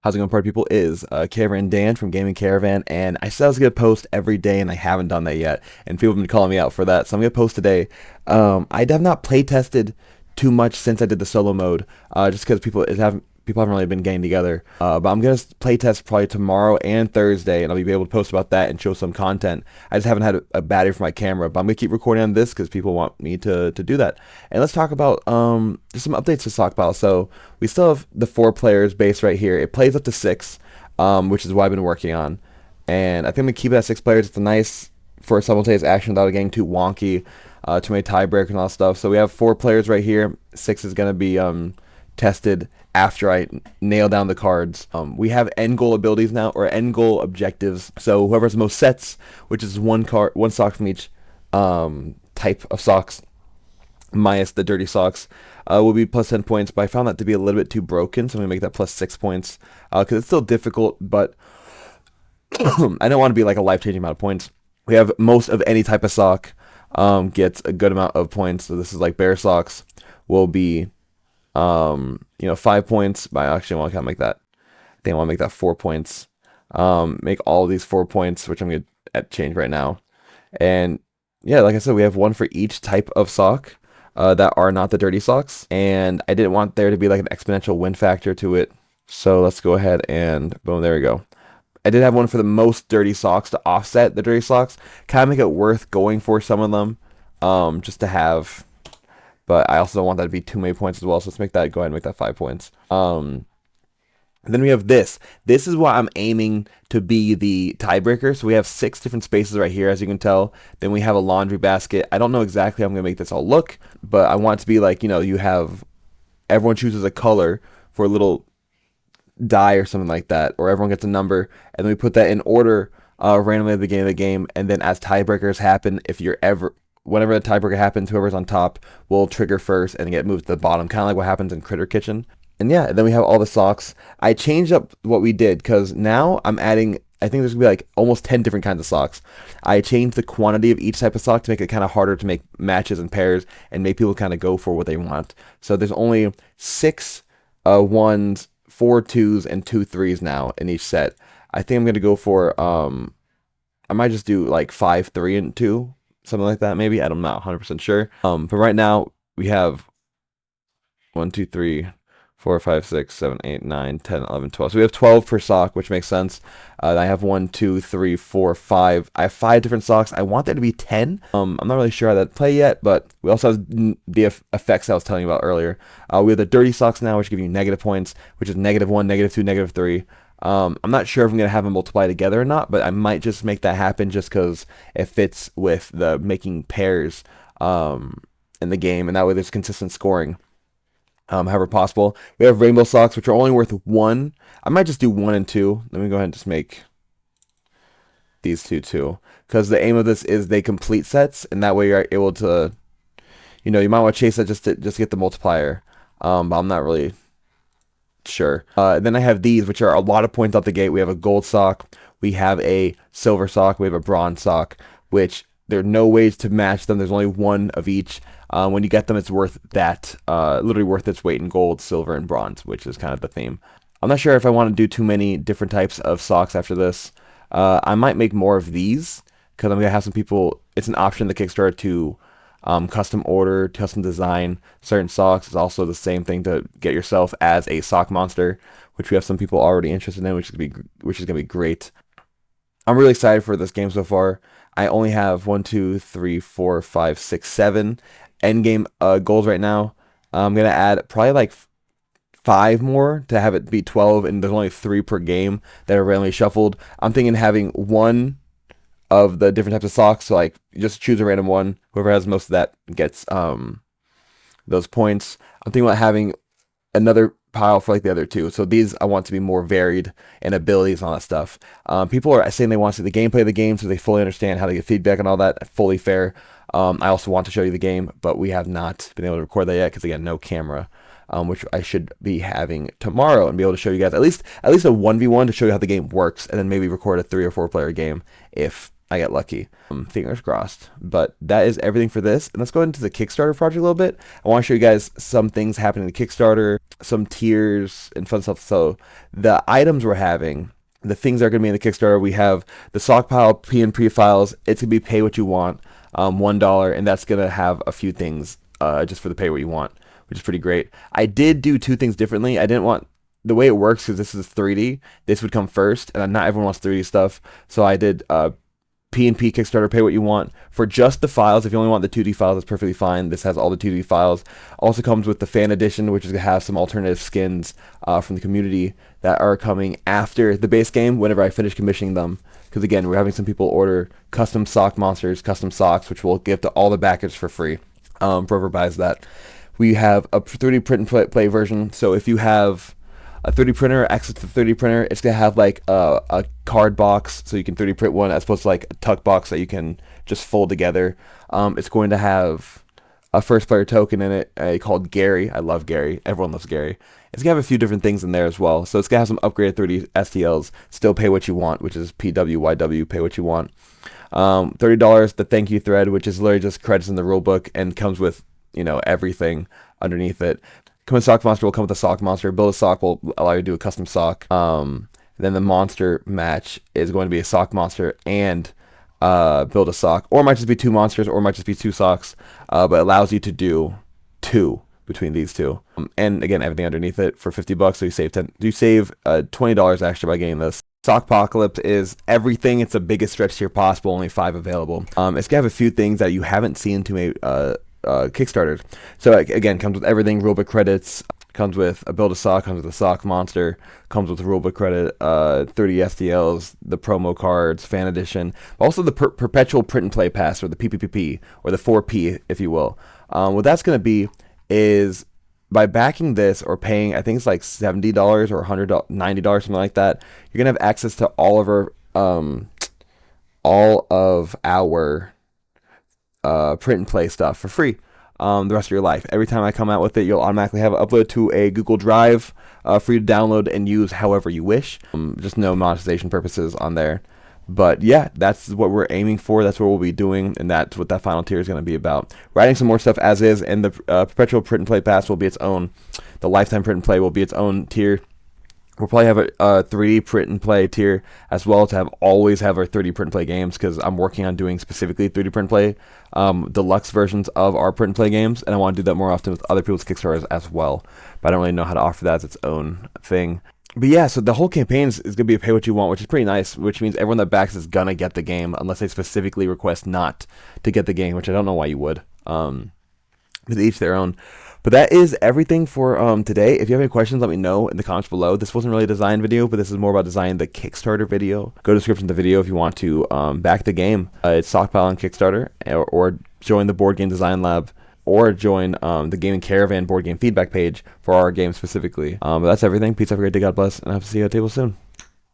How's it going, party people? Is Caravan Dan from Gaming Caravan, and I said I was gonna post every day, and I haven't done that yet. And people have been calling me out for that, so I'm gonna post today. I have not play tested too much since I did the solo mode, just because people haven't really been getting together. But I'm gonna play test probably tomorrow and Thursday, and I'll be able to post about that and show some content. I just haven't had a battery for my camera, but I'm gonna keep recording on this because people want me to do that. And let's talk about just some updates to Stockpile. So we still have the 4 players base right here. It plays up to 6, which is what I've been working on. And I think I'm gonna keep it at 6 players. It's a nice for simultaneous action without it getting too wonky, too many tiebreakers and all that stuff. So we have 4 players right here. 6 is gonna be tested after I nail down the cards. We have end goal abilities now, or end goal objectives. So whoever has the most sets, which is one sock from each type of socks, minus the dirty socks, will be plus 10 points. But I found that to be a little bit too broken, so I'm gonna make that plus 6 points because it's still difficult, but I don't want to be like a life-changing amount of points. We have most of any type of sock gets a good amount of points. So this is like bear socks will be 5 points. But I actually want to kind of make that. I think I want to make that 4 points. Make all of these 4 points, which I'm gonna change right now. And yeah, like I said, we have one for each type of sock that are not the dirty socks. And I didn't want there to be like an exponential win factor to it. So let's go ahead and boom, there we go. I did have one for the most dirty socks to offset the dirty socks. Kind of make it worth going for some of them, just to have. But I also don't want that to be too many points as well. So let's make that, go ahead and make that 5 points. Then we have this. This is what I'm aiming to be the tiebreaker. So we have 6 different spaces right here, as you can tell. Then we have a laundry basket. I don't know exactly how I'm going to make this all look, but I want it to be like, you have, everyone chooses a color for a little die or something like that, or everyone gets a number, and then we put that in order randomly at the beginning of the game, and then as tiebreakers happen, whenever the tiebreaker happens, whoever's on top will trigger first and get moved to the bottom, kind of like what happens in Critter Kitchen. And yeah, then we have all the socks. I changed up what we did because now I'm adding, I think there's gonna be like almost 10 different kinds of socks. I changed the quantity of each type of sock to make it kind of harder to make matches and pairs and make people kind of go for what they want. So there's only 6 ones, 4 twos, and 2 threes now in each set. I think I'm gonna go for I might just do like 5 3 and 2, something like that maybe. I'm not 100% sure. But right now we have 1 2 3 4 5 6 7 8 9 10 11 12. So we have 12 per sock, which makes sense. I have 1 2 3 4 5. I have 5 different socks. I want there to be 10. I'm not really sure how that play yet, but we also have the effects I was telling you about earlier. We have the dirty socks now, which give you negative points, which is -1, -2, -3. I'm not sure if I'm going to have them multiply together or not, but I might just make that happen just because it fits with the making pairs in the game, and that way there's consistent scoring. However possible. We have rainbow socks, which are only worth 1. I might just do 1 and 2. Let me go ahead and just make these 2 too, because the aim of this is they complete sets, and that way you're able to, you might want to chase that just to get the multiplier. But I'm not really sure. Then I have these, which are a lot of points out the gate. We have a gold sock, we have a silver sock, we have a bronze sock, which there are no ways to match them. There's only 1 of each. When you get them, it's worth that, literally worth its weight in gold, silver, and bronze, which is kind of the theme. I'm not sure if I want to do too many different types of socks after this. I might make more of these, because I'm going to have some people, it's an option in the Kickstarter to custom order, custom design certain socks. It's also the same thing to get yourself as a sock monster, which we have some people already interested in, which is going to be great. I'm really excited for this game so far. I only have 1 2 3 4 5 6 7 endgame goals right now. I'm gonna add probably like 5 more to have it be 12, and there's only 3 per game that are randomly shuffled. I'm thinking having 1 of the different types of socks. So like, you just choose a random one. Whoever has most of that gets those points. I'm thinking about having another pile for like the other 2. So these I want to be more varied in abilities and all that stuff. People are saying they want to see the gameplay of the game so they fully understand how to get feedback and all that. Fully fair. I also want to show you the game, but we have not been able to record that yet because again, no camera. Which I should be having tomorrow and be able to show you guys at least a 1v1 to show you how the game works, and then maybe record a 3 or 4 player game if I get lucky. Fingers crossed. But that is everything for this. And let's go into the Kickstarter project a little bit. I want to show you guys some things happening in the Kickstarter, some tiers and fun stuff. So the items we're having, the things that are going to be in the Kickstarter, we have the Stockpile PNP files. It's going to be pay what you want, $1, and that's going to have a few things just for the pay what you want, which is pretty great. I did do two things differently. I didn't want the way it works, because this is 3D, this would come first, and not everyone wants 3D stuff. So I did PNP Kickstarter, pay what you want for just the files. If you only want the 2D files, that's perfectly fine. This has all the 2D files. Also comes with the fan edition, which is going to have some alternative skins from the community that are coming after the base game whenever I finish commissioning them. Because again, we're having some people order custom sock monsters, custom socks, which we'll give to all the backers for free for whoever buys that. We have a 3D print and play version. So if you have a 3D printer, access to the 3D printer, it's going to have like a card box, so you can 3D print one, as opposed to like a tuck box that you can just fold together. It's going to have a first player token in it called Gary. I love Gary. Everyone loves Gary. It's going to have a few different things in there as well. So it's going to have some upgraded 3D STLs, still pay what you want, which is PWYW, pay what you want. $30, the thank you thread, which is literally just credits in the rulebook and comes with, everything underneath it. Come with Sock Monster will come with a sock monster. Build a sock will allow you to do a custom sock. Then the monster match is going to be a sock monster and build a sock. Or it might just be two monsters, or it might just be two socks. But it allows you to do two between these two. And again, everything underneath it for $50. So you save $20 extra by getting this. Sockpocalypse is everything. It's the biggest stretch tier possible. Only 5 available. It's gonna have a few things that you haven't seen to Kickstarter. So again, comes with everything, rulebook credits, comes with a build a sock, comes with a sock monster, comes with a rulebook credit, 30 STLs, the promo cards, fan edition, also the perpetual print and play pass, or the PPPP, or the 4P, if you will. What that's going to be is, by backing this or paying, I think it's like $70 or $190, something like that, you're going to have access to all of our print and play stuff for free the rest of your life. Every time I come out with it, you'll automatically have it uploaded to a Google Drive for you to download and use however you wish. Just no monetization purposes on there. But yeah, that's what we're aiming for. That's what we'll be doing, and that's what that final tier is going to be about. We're adding some more stuff as is, and the perpetual print and play pass will be its own. The lifetime print and play will be its own tier. We'll probably have a 3D print and play tier as well, to always have our 3D print and play games, because I'm working on doing specifically 3D print and play deluxe versions of our print and play games, and I want to do that more often with other people's Kickstarters as well. But I don't really know how to offer that as its own thing. But yeah, so the whole campaign is going to be a pay what you want, which is pretty nice, which means everyone that backs is going to get the game, unless they specifically request not to get the game, which I don't know why you would. But each their own. But that is everything for today. If you have any questions, let me know in the comments below. This wasn't really a design video, but this is more about designing the Kickstarter video. Go to the description of the video if you want to back the game. It's Stockpile on Kickstarter, or join the Board Game Design Lab, or join the Gaming Caravan board game feedback page for our game specifically. But that's everything. Peace, have a great day, God bless, and I hope to see you at the table soon.